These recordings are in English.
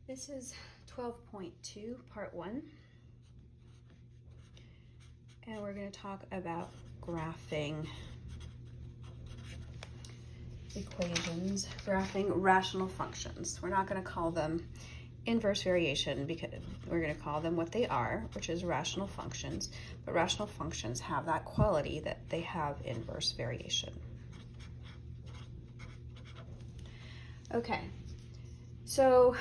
This is 12.2, part 1. And we're going to talk about graphing equations, graphing rational functions. We're not going to call them inverse variation because we're going to call them what they are, which is rational functions. But rational functions have that quality that they have inverse variation. Okay. So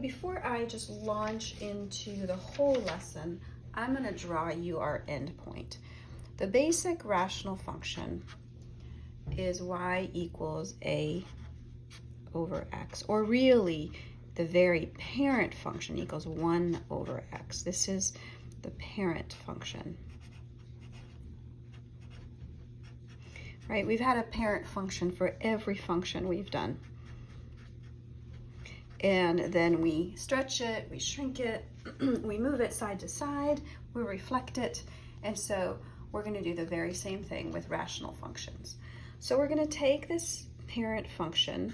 before I just launch into the whole lesson, I'm going to draw you our endpoint. The basic rational function is y equals a over x, or really the very parent function equals 1 over x. This is the parent function. Right? We've had a parent function for every function we've done. And then we stretch it, we shrink it, we move it side to side, we reflect it, and so we're going to do the very same thing with rational functions. So we're going to take this parent function,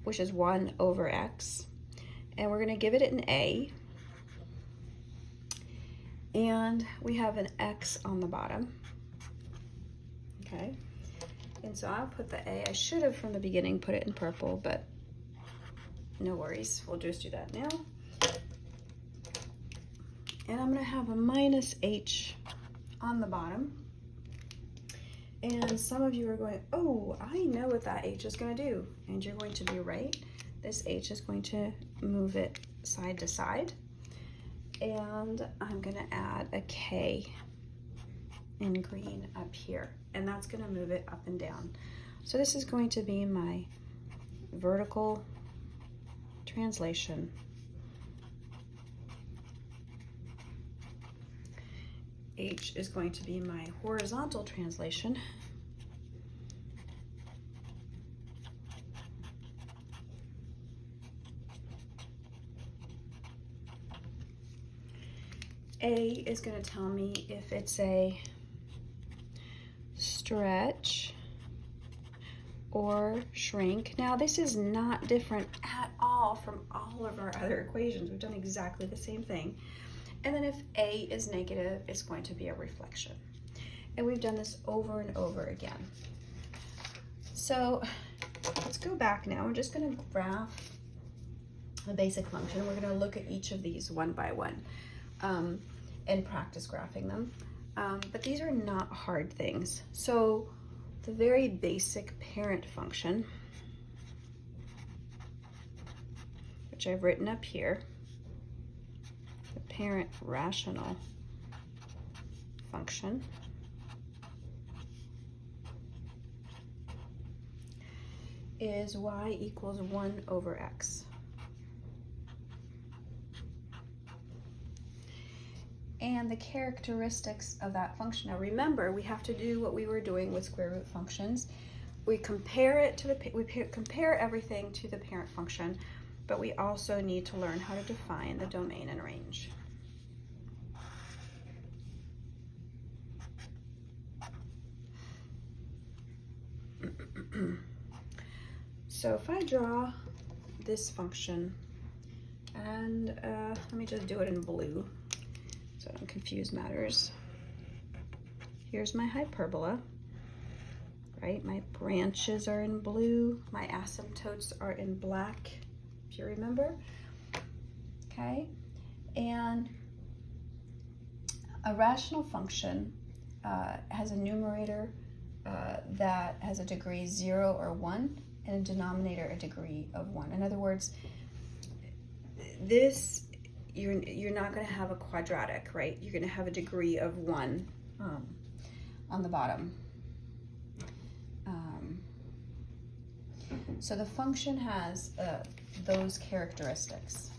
which is 1 over x, and we're going to give it an a, and we have an x on the bottom, okay? And so I'll put the a. I should have from the beginning put it in purple, but no worries, we'll just do that now. And I'm going to have a minus h on the bottom. And some of you are going, oh, I know what that h is going to do. And you're going to be right. This h is going to move it side to side. And I'm going to add a k in green up here. And that's going to move it up and down. So this is going to be my vertical translation. H is going to be my horizontal translation. A is going to tell me if it's a stretch or shrink. Now this is not different at all from all of our other equations. We've done exactly the same thing. And then if A is negative, it's going to be a reflection. And we've done this over and over again. So let's go back now. I'm just going to graph a basic function. We're going to look at each of these one by one and practice graphing them. But these are not hard things. So the very basic parent function, which I've written up here, the parent rational function, is y equals 1 over x. And the characteristics of that function. Now remember, we have to do what we were doing with square root functions. We compare it to compare everything to the parent function, but we also need to learn how to define the domain and range. So if I draw this function, and let me just do it in blue so I don't confuse matters. Here's my hyperbola, right? My branches are in blue, my asymptotes are in black, if you remember, okay? And a rational function has a numerator that has a degree 0 or 1, and a denominator a degree of 1. In other words, this, you're not going to have a quadratic, right? You're going to have a degree of 1 on the bottom. So the function has those characteristics.